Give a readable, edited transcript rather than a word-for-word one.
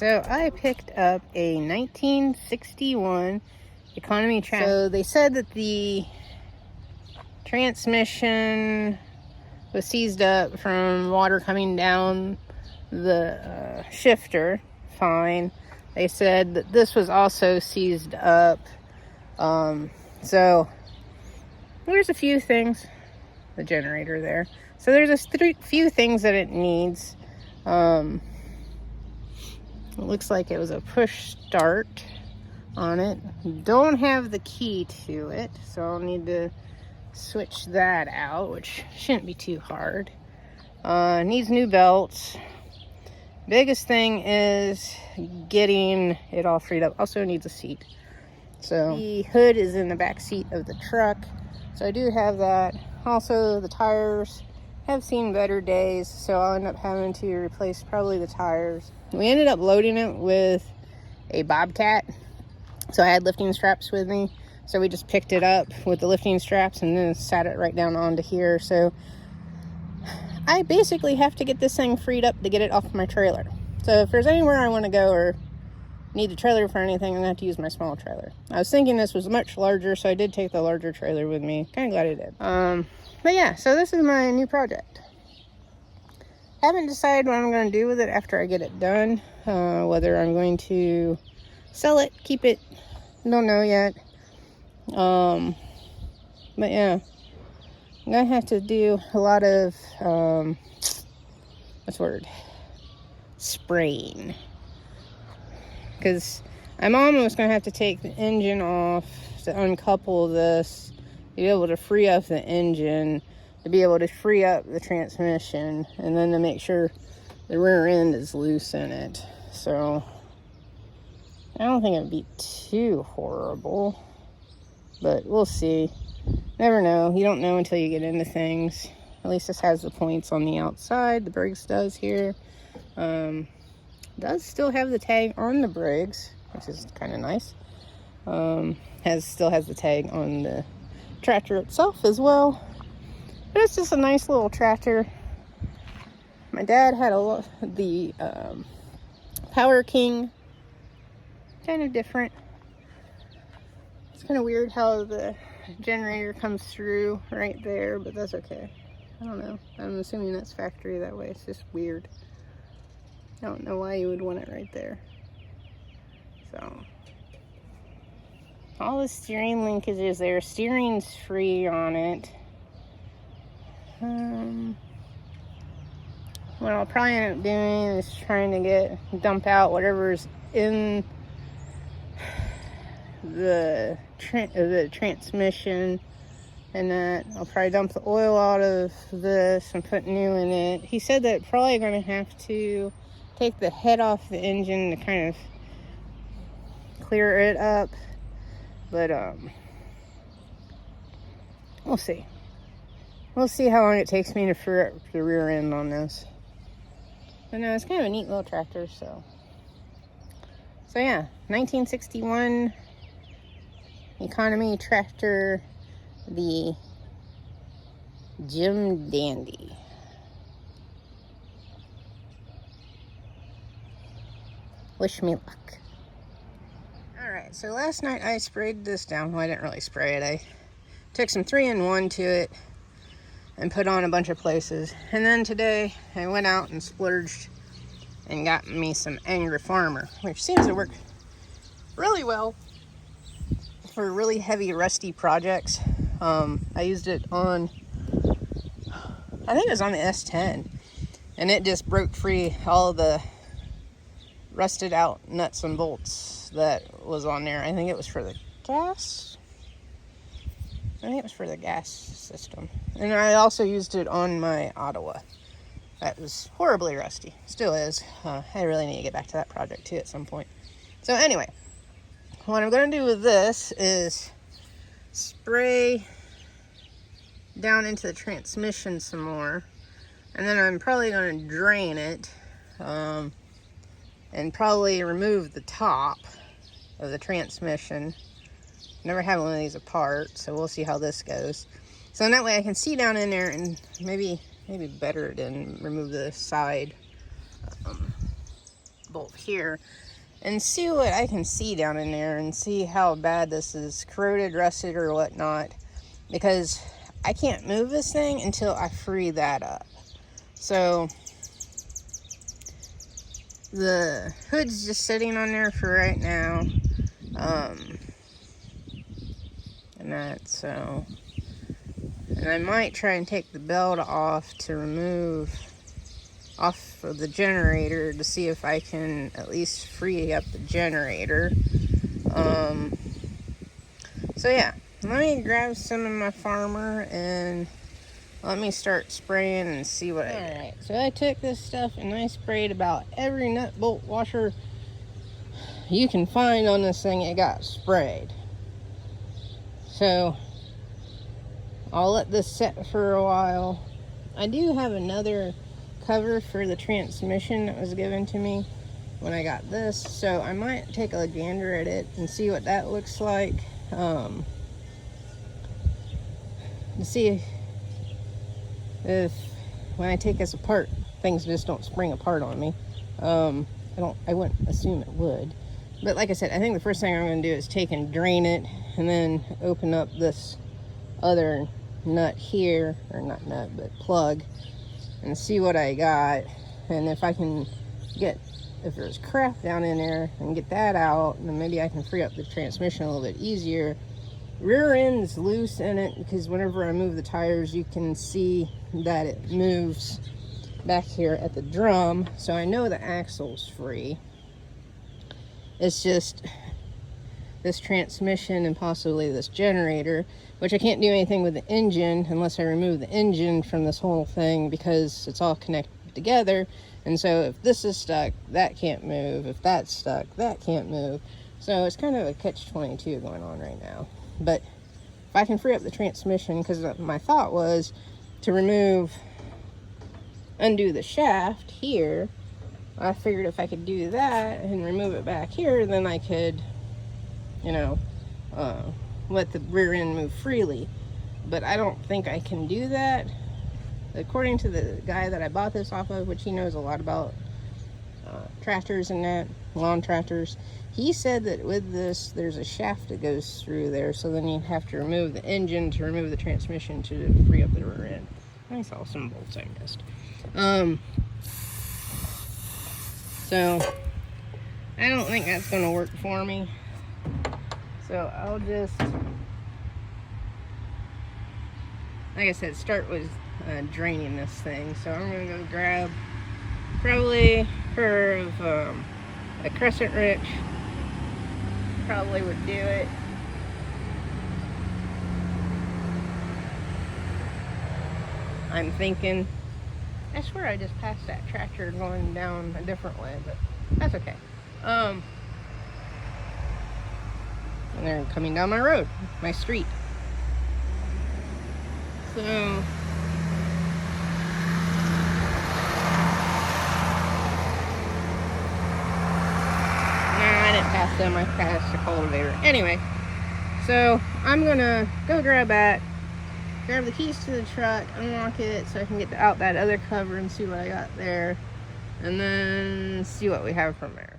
so I picked up a 1961 economy tractor. So they said that the transmission was seized up from water coming down the shifter. Fine. They said that this was also seized up. So there's a few things. The generator there. So there's a few things that it needs. It looks like it was a push start on it. Don't have the key to it, so I'll need to switch that out, which shouldn't be too hard. Needs new belts. Biggest thing is getting it all freed up. Also needs a seat. So the hood is in the back seat of the truck, so I do have that. Also, the tires have seen better days, so I'll end up having to replace probably the tires. We ended up loading it with a Bobcat, so I had lifting straps with me, so we just picked it up with the lifting straps and then sat it right down onto here. So I basically have to get this thing freed up to get it off my trailer. So if there's anywhere I want to go or need a trailer for anything, I'm going to have to use my small trailer. I was thinking this was much larger, so I did take the larger trailer with me. Kind of glad I did. But yeah, so this is my new project. Haven't decided what I'm going to do with it after I get it done. Whether I'm going to sell it, keep it, don't know yet. But yeah, I'm going to have to do a lot of, spraying. Because I'm almost going to have to take the engine off to uncouple this, to be able to free up the engine, to be able to free up the transmission, and then to make sure the rear end is loose in it. So I don't think it would be too horrible, but we'll see. Never know. You don't know until you get into things. At least this has the points on the outside. The Briggs does here. Does still have the tag on the Briggs, which is kind of nice. Still has the tag on the tractor itself as well. But it's just a nice little tractor. My dad had the Power King. Kind of different. It's kind of weird how the generator comes through right there, but that's okay. I don't know. I'm assuming that's factory that way. It's just weird. I don't know why you would want it right there. So, all the steering linkages there. Steering's free on it. What I'll probably end up doing is trying to dump out whatever's in the transmission, and that I'll probably dump the oil out of this and put new in it. He said that probably going to have to take the head off the engine to kind of clear it up, but we'll see. We'll see how long it takes me to free up the rear end on this. But no, it's kind of a neat little tractor. So yeah, 1961 economy tractor, the Jim Dandy. Wish me luck. Alright, so last night I sprayed this down. Well, I didn't really spray it. I took some 3-in-1 to it and put on a bunch of places. And then today I went out and splurged and got me some Angry Farmer, which seems to work really well for really heavy rusty projects. I used it on, I think it was on the S10, and it just broke free all the rusted out nuts and bolts that was on there. I think it was for the gas. I think it was for the gas system. And I also used it on my Ottawa. That was horribly rusty. Still is. I really need to get back to that project too at some point. So anyway, what I'm going to do with this is spray down into the transmission some more. And then I'm probably going to drain it. And probably remove the top of the transmission. Never had one of these apart, so we'll see how this goes. So that way I can see down in there and maybe better than remove the side bolt here and see what I can see down in there and see how bad this is corroded, rusted, or whatnot, because I can't move this thing until I free that up. So the hood's just sitting on there for right now, and I might try and take the belt off to remove off of the generator to see if I can at least free up the generator. So yeah, let me grab some of my farmer and let me start spraying and see what I get. Alright, so I took this stuff and I sprayed about every nut bolt washer you can find on this thing. It got sprayed. So I'll let this set for a while. I do have another cover for the transmission that was given to me when I got this, so I might take a gander at it and see what that looks like, to see if when I take this apart things just don't spring apart on me. I wouldn't assume it would, but like I said, I think the first thing I'm going to do is take and drain it and then open up this other nut here, or not nut but plug, and see what I got, and if I can get, if there's crap down in there, and get that out, and then maybe I can free up the transmission a little bit easier. Rear end's loose in it because whenever I move the tires, you can see that it moves back here at the drum, so I know the axle's free. It's just this transmission and possibly this generator, which I can't do anything with the engine unless I remove the engine from this whole thing, because it's all connected together. And so if this is stuck, that can't move. If that's stuck, that can't move. So it's kind of a catch-22 going on right now. But if I can free up the transmission, because my thought was to undo the shaft here. I figured if I could do that and remove it back here, then I could, you know, let the rear end move freely. But I don't think I can do that. According to the guy that I bought this off of, which he knows a lot about tractors and that, lawn tractors, he said that with this there's a shaft that goes through there, so then you'd have to remove the engine to remove the transmission to free up the rear end. I saw some bolts I missed. So I don't think that's going to work for me. So I'll just, like I said, start with draining this thing. So I'm going to go grab probably a pair of a crescent wrench. Probably would do it. I'm thinking, I swear I just passed that tractor going down a different way, but that's okay. And they're coming down my road, my street. So nah, I didn't pass them, I passed the cultivator. Anyway, so I'm gonna go grab that, grab the keys to the truck, unlock it so I can get out that other cover and see what I got there, and then see what we have from there.